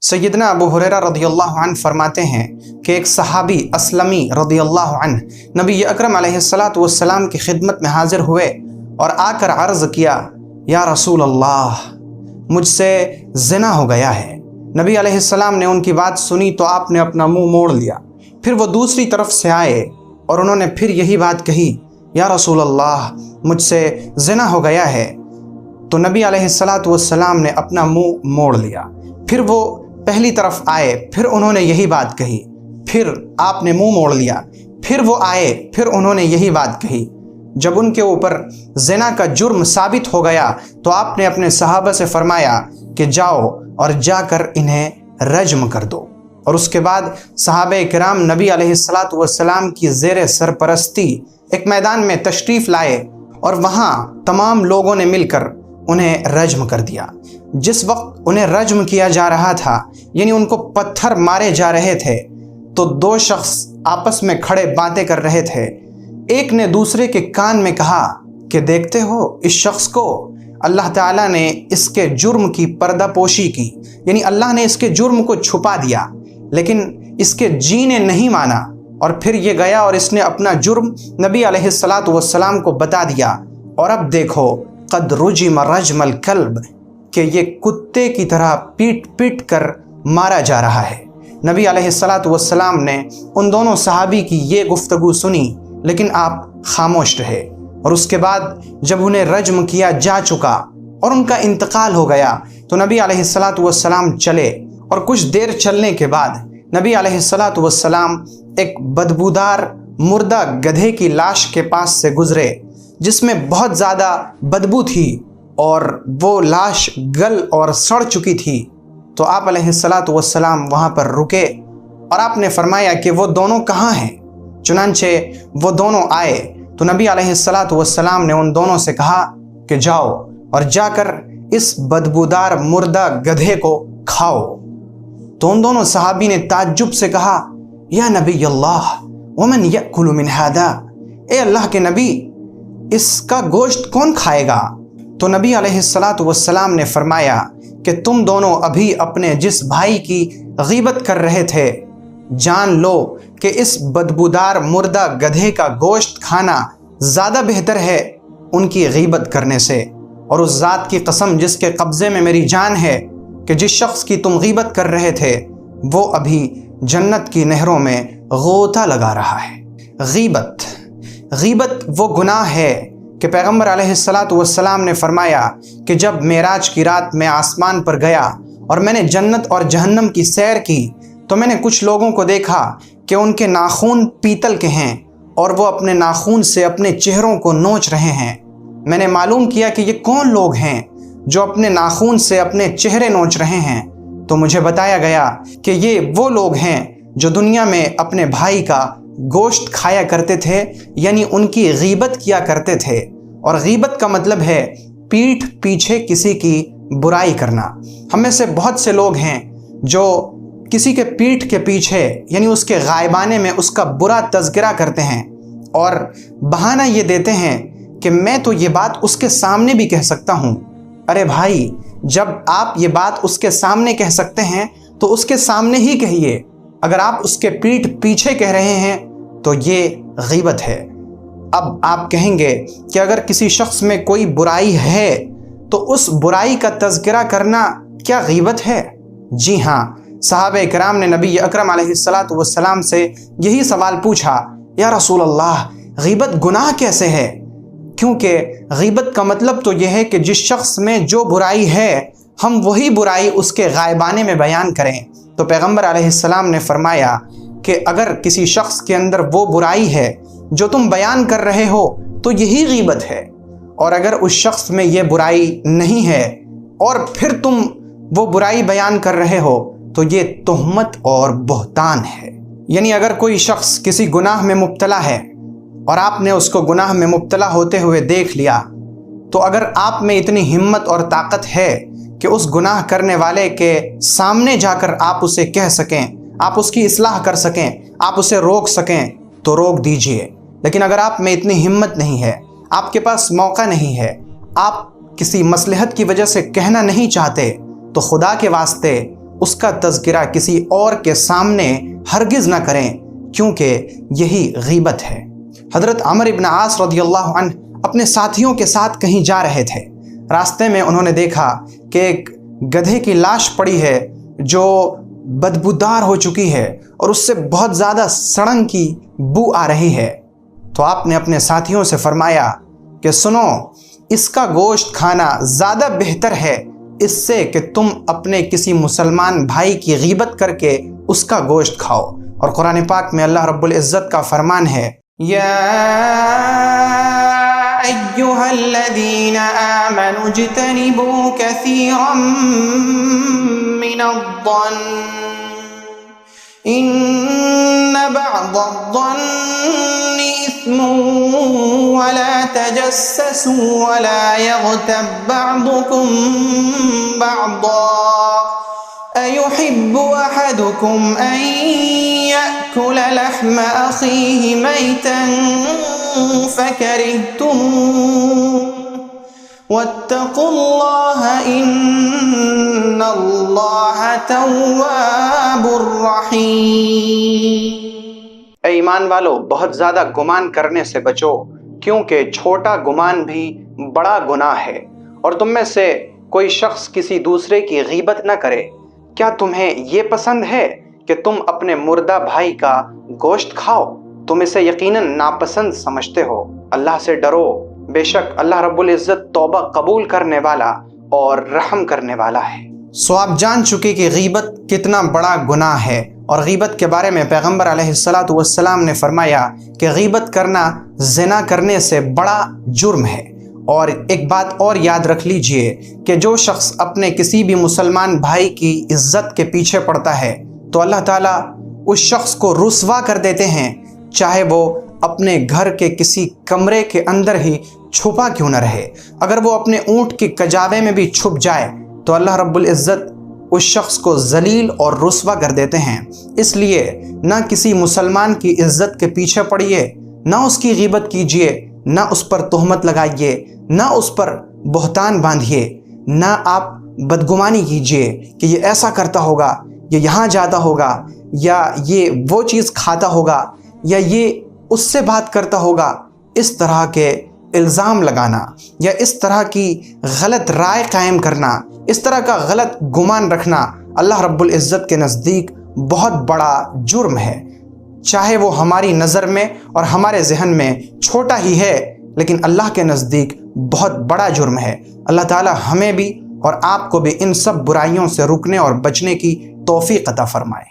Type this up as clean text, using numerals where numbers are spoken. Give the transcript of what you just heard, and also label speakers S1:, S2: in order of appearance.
S1: सैयदना अबू हुरैरा रदियल्लाहु अन्हु फरमाते हैं कि एक सहाबी असलमी रदियल्लाहु अन्हु नबी अकरम अलैहिस्सलातु वस्सलाम की खिदमत में हाजिर हुए और आकर अर्ज़ किया, या रसूल अल्लाह, मुझसे ज़िना हो गया है। नबी अलैहिस्सलाम ने उनकी बात सुनी तो आपने अपना मुंह मोड़ लिया। फिर वो दूसरी तरफ से आए और उन्होंने फिर यही बात कही, या रसूल अल्लाह, मुझसे ज़िना हो गया है। तो नबी अलैहिस्सलातु वस्सलाम ने अपना मुंह मोड़ लिया। फिर वो पहली तरफ आए, फिर उन्होंने यही बात कही, फिर आपने मुंह मोड़ लिया। फिर वो आए, फिर उन्होंने यही बात कही। जब उनके ऊपर ज़िना का जुर्म साबित हो गया तो आपने अपने सहाबा से फरमाया कि जाओ और जाकर इन्हें रज्म कर दो। और उसके बाद सहाबे किराम नबी अलैहिस्सलातु वस्सलाम की ज़ेरे सरपरस्ती एक मैदान में तशरीफ़ लाए और वहाँ तमाम लोगों ने मिलकर उन्हें रज्म कर दिया। जिस वक्त उन्हें रज्म किया जा रहा था, यानी उनको पत्थर मारे जा रहे थे, तो दो शख्स आपस में खड़े बातें कर रहे थे। एक ने दूसरे के कान में कहा कि देखते हो, इस शख्स को अल्लाह ताला ने इसके जुर्म की पर्दापोशी की, यानी अल्लाह ने इसके जुर्म को छुपा दिया, लेकिन इसके जी ने नहीं माना और फिर ये गया और इसने अपना जुर्म नबी अलैहिस्सलातु वस्सलाम को बता दिया। और अब देखो, क़द रुजिम रज्मल कल्ब, कि ये कुत्ते की तरह पीट पीट कर मारा जा रहा है। नबी अलैहिस्सलातु वस्सलाम ने उन दोनों सहाबी की ये गुफ्तगू सुनी, लेकिन आप खामोश रहे। और उसके बाद जब उन्हें रज्म किया जा चुका और उनका इंतकाल हो गया तो नबी अलैहिस्सलातु वस्सलाम चले। और कुछ देर चलने के बाद नबी अलैहिस्सलातु वस्सलाम एक बदबूदार मुर्दा गधे की लाश के पास से गुजरे, जिसमें बहुत ज़्यादा बदबू थी और वो लाश गल और सड़ चुकी थी। तो आप अलैहिस्सलातु वस्सलाम वहाँ पर रुके और आपने फरमाया कि वो दोनों कहाँ हैं। चुनांचे वो दोनों आए तो नबी अलैहिस्सलातु वस्सलाम ने उन दोनों से कहा कि जाओ और जाकर इस बदबूदार मुर्दा गधे को खाओ। तो उन दोनों सहाबी ने ताज्जुब से कहा, या नबी अल्लाह, वमन यअकुलु मिन हादा, ए अल्लाह के नबी, इसका गोश्त कौन खाएगा। तो नबी अलैहिस्सलातु वस्सलाम ने फरमाया कि तुम दोनों अभी अपने जिस भाई की गीबत कर रहे थे, जान लो कि इस बदबूदार मुर्दा गधे का गोश्त खाना ज़्यादा बेहतर है उनकी गीबत करने से। और उस ज़ात की कसम जिसके कब्ज़े में मेरी जान है कि जिस शख्स की तुम गीबत कर रहे थे वो अभी जन्नत की नहरों में गोता लगा रहा है। गीबत वो गुनाह है कि पैगम्बर अलैहिस्सलातु वस्सलाम ने फरमाया कि जब मेराज की रात में आसमान पर गया और मैंने जन्नत और जहन्नम की सैर की तो मैंने कुछ लोगों को देखा कि उनके नाखून पीतल के हैं और वो अपने नाखून से अपने चेहरों को नोच रहे हैं। मैंने मालूम किया कि ये कौन लोग हैं जो अपने नाखून से अपने चेहरे नोच रहे हैं। तो मुझे बताया गया कि ये वो लोग हैं जो दुनिया में अपने भाई का गोश्त खाया करते थे, यानी उनकी गीबत किया करते थे। और गीबत का मतलब है पीठ पीछे किसी की बुराई करना। हम में से बहुत से लोग हैं जो किसी के पीठ के पीछे, यानी उसके गायबाने में उसका बुरा तज़किरा करते हैं और बहाना ये देते हैं कि मैं तो ये बात उसके सामने भी कह सकता हूँ। अरे भाई, जब आप ये बात उसके सामने कह सकते हैं तो उसके सामने ही कहिए। अगर आप उसके पीठ पीछे कह रहे हैं तो ये गीबत है। अब आप कहेंगे कि अगर किसी शख्स में कोई बुराई है तो उस बुराई का तज़किरा करना क्या गीबत है? जी हाँ, सहाबे किराम ने नबी अकरम अलैहिस्सलातु वस्सलाम से यही सवाल पूछा, या रसूल अल्लाह, गीबत गुनाह कैसे है? क्योंकि गीबत का मतलब तो यह है कि जिस शख्स में जो बुराई है हम वही बुराई उसके गायबाने में बयान करें। तो पैगम्बर अलैहिस्सलाम ने फरमाया कि अगर किसी शख्स के अंदर वो बुराई है जो तुम बयान कर रहे हो तो यही गीबत है, और अगर उस शख्स में ये बुराई नहीं है और फिर तुम वो बुराई बयान कर रहे हो तो ये तोहमत और बहतान है। यानी अगर कोई शख्स किसी गुनाह में मुब्तला है और आपने उसको गुनाह में मुब्तला होते हुए देख लिया, तो अगर आप में इतनी हिम्मत और ताकत है कि उस गुनाह करने वाले के सामने जाकर आप उसे कह सकें, आप उसकी इस्लाह कर सकें, आप उसे रोक सकें, तो रोक दीजिए। लेकिन अगर आप में इतनी हिम्मत नहीं है, आपके पास मौका नहीं है, आप किसी मसलहत की वजह से कहना नहीं चाहते, तो खुदा के वास्ते اس کا تذکرہ کسی اور کے سامنے ہرگز نہ کریں، کیونکہ یہی غیبت ہے۔ حضرت عمر بن عاص رضی اللہ عنہ اپنے ساتھیوں کے ساتھ کہیں جا رہے تھے۔ راستے میں انہوں نے دیکھا کہ ایک گدھے کی لاش پڑی ہے جو بدبودار ہو چکی ہے اور اس سے بہت زیادہ سڑن کی بو آ رہی ہے۔ تو آپ نے اپنے ساتھیوں سے فرمایا کہ سنو، اس کا گوشت کھانا زیادہ بہتر ہے اس سے کہ تم اپنے کسی مسلمان بھائی کی غیبت کر کے اس کا گوشت کھاؤ۔ اور قرآن پاک میں اللہ رب العزت کا فرمان ہے، یا ایھا الذین آمنوا اجتنبوا کثیرا من الظن ان بعض الظن اثم ولا تجسسوا ولا يغتب بعضكم بعضا أيحب أحدكم أن يأكل لحم أخيه ميتا فكرهتموه واتقوا الله إن الله تواب رحيم۔ اے ایمان والو، بہت زیادہ گمان کرنے سے بچو، کیونکہ چھوٹا گمان بھی بڑا گناہ ہے۔ اور تم میں سے کوئی شخص کسی دوسرے کی غیبت نہ کرے۔ کیا تمہیں یہ پسند ہے کہ تم اپنے مردہ بھائی کا گوشت کھاؤ؟ تم اسے یقیناً ناپسند سمجھتے ہو۔ اللہ سے ڈرو، بے شک اللہ رب العزت توبہ قبول کرنے والا اور رحم کرنے والا ہے۔ سو آپ جان چکے کہ غیبت کتنا بڑا گناہ ہے، اور غیبت کے بارے میں پیغمبر علیہ السلام نے فرمایا کہ غیبت کرنا زنا کرنے سے بڑا جرم ہے۔ اور ایک بات اور یاد رکھ لیجئے کہ جو شخص اپنے کسی بھی مسلمان بھائی کی عزت کے پیچھے پڑتا ہے تو اللہ تعالیٰ اس شخص کو رسوا کر دیتے ہیں، چاہے وہ اپنے گھر کے کسی کمرے کے اندر ہی چھپا کیوں نہ رہے۔ اگر وہ اپنے اونٹ کی کجاوے میں بھی چھپ جائے تو اللہ رب العزت اس شخص کو ذلیل اور رسوا کر دیتے ہیں۔ اس لیے نہ کسی مسلمان کی عزت کے پیچھے پڑیے، نہ اس کی غیبت کیجیے، نہ اس پر تہمت لگائیے، نہ اس پر بہتان باندھیے، نہ آپ بدگمانی کیجیے کہ یہ ایسا کرتا ہوگا، یہ یہاں جاتا ہوگا، یا یہ وہ چیز کھاتا ہوگا، یا یہ اس سے بات کرتا ہوگا۔ اس طرح کے الزام لگانا یا اس طرح کی غلط رائے قائم کرنا، اس طرح کا غلط گمان رکھنا اللہ رب العزت کے نزدیک بہت بڑا جرم ہے۔ چاہے وہ ہماری نظر میں اور ہمارے ذہن میں چھوٹا ہی ہے، لیکن اللہ کے نزدیک بہت بڑا جرم ہے۔ اللہ تعالی ہمیں بھی اور آپ کو بھی ان سب برائیوں سے رکنے اور بچنے کی توفیق عطا فرمائے۔